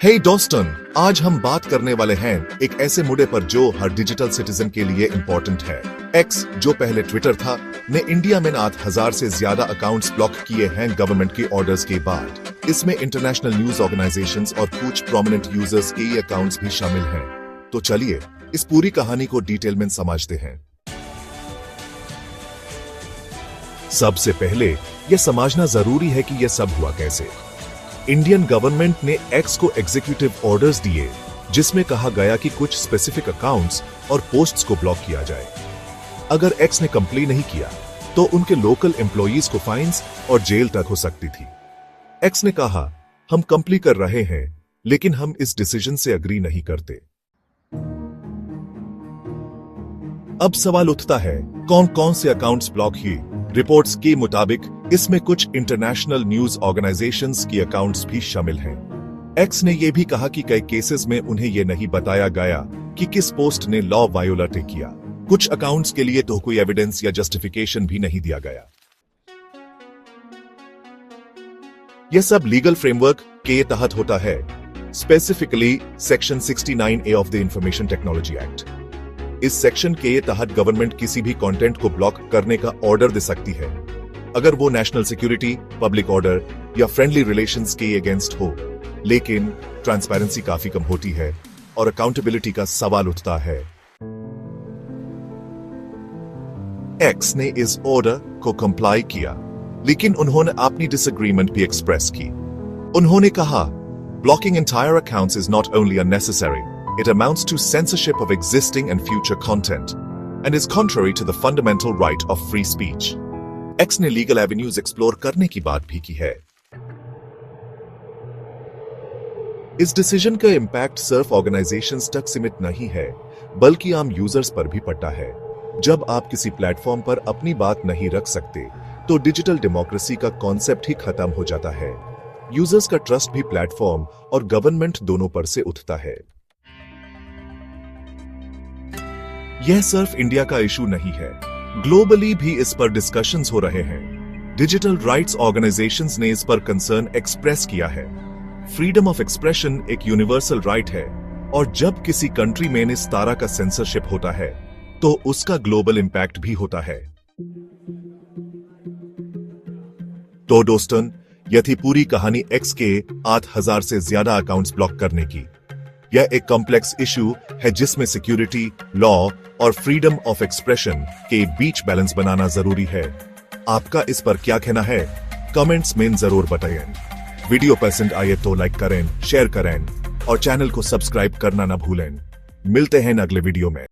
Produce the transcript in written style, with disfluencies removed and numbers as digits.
हे दोस्तन, आज हम बात करने वाले हैं एक ऐसे मुद्दे पर जो हर डिजिटल सिटीजन के लिए इम्पोर्टेंट है। एक्स, जो पहले ट्विटर था, ने इंडिया में 8,000 से ज्यादा अकाउंट्स ब्लॉक किए हैं गवर्नमेंट के ऑर्डर्स के बाद। इसमें इंटरनेशनल न्यूज ऑर्गेनाइजेशंस और कुछ प्रोमिनेंट यूजर्स के ये अकाउंट्स भी शामिल हैं। तो चलिए इस पूरी कहानी को डिटेल में समझते हैं। सबसे पहले यह समझना जरूरी है कि यह सब हुआ कैसे। इंडियन गवर्नमेंट ने एक्स को एग्जीक्यूटिव ऑर्डर्स दिए जिसमें कहा गया कि कुछ स्पेसिफिक अकाउंट्स और पोस्ट्स को ब्लॉक किया जाए। अगर एक्स ने कंप्ली नहीं किया तो उनके लोकल एम्प्लॉइज को फाइन्स और जेल तक हो सकती थी। एक्स ने कहा, हम कंप्ली कर रहे हैं लेकिन हम इस डिसीजन से अग्री नहीं करते। अब सवाल उठता है, कौन कौन से अकाउंट्स ब्लॉक किए। रिपोर्ट्स के मुताबिक इसमें कुछ इंटरनेशनल न्यूज ऑर्गेनाइजेशंस की अकाउंट्स भी शामिल हैं। एक्स ने यह भी कहा कि कई केसेस में उन्हें यह नहीं बताया गया कि किस पोस्ट ने लॉ वायोलेट किया। कुछ अकाउंट्स के लिए तो कोई एविडेंस या जस्टिफिकेशन भी नहीं दिया गया। यह सब लीगल फ्रेमवर्क के तहत होता है, specifically section 69A of the information technology act. इस सेक्शन के तहत गवर्नमेंट किसी भी कंटेंट को ब्लॉक करने का ऑर्डर दे सकती है अगर वो नेशनल सिक्योरिटी, पब्लिक ऑर्डर या फ्रेंडली रिलेशंस के अगेंस्ट हो। लेकिन ट्रांसपेरेंसी काफी कम होती है और अकाउंटेबिलिटी का सवाल उठता है। एक्स ने इस ऑर्डर को कंप्लाई किया, लेकिन उन्होंने अपनी डिसएग्रीमेंट भी एक्सप्रेस की। उन्होंने कहा, blocking entire accounts is not only unnecessary, it amounts to censorship of existing and future content and is contrary to the fundamental right of free speech. X ने लीगल एवेन्यूज एक्सप्लोर करने की बात भी की है। इस डिसीजन का impact सिर्फ ऑर्गेनाइजेशंस तक सीमित नहीं है, बल्कि आम यूजर्स पर भी पड़ता है। जब आप किसी प्लेटफॉर्म पर अपनी बात नहीं रख सकते, तो डिजिटल डेमोक्रेसी का कॉन्सेप्ट ही खत्म हो जाता है। यूजर्स का ट्रस्ट भी प्लेटफॉर्म और गवर्नमेंट दोनों पर से उठता है। यह सिर्फ इंडिया का इशू नहीं है, ग्लोबली भी इस पर डिस्कशंस हो रहे हैं। डिजिटल राइट्स ऑर्गेनाइजेशंस ने इस पर कंसर्न एक्सप्रेस किया है। फ्रीडम ऑफ एक्सप्रेशन एक यूनिवर्सल राइट है और जब किसी कंट्री में इस तरह का सेंसरशिप होता है तो उसका ग्लोबल इंपैक्ट भी होता है। तो दोस्तन, यह थी पूरी कहानी एक्स के 8,000 से ज्यादा अकाउंट्स ब्लॉक करने की। यह एक कॉम्प्लेक्स इशू है जिसमें सिक्योरिटी, लॉ और फ्रीडम ऑफ एक्सप्रेशन के बीच बैलेंस बनाना जरूरी है। आपका इस पर क्या कहना है, कमेंट्स में जरूर बताएं। वीडियो पसंद आए तो लाइक करें, शेयर करें और चैनल को सब्सक्राइब करना ना भूलें। मिलते हैं अगले वीडियो में।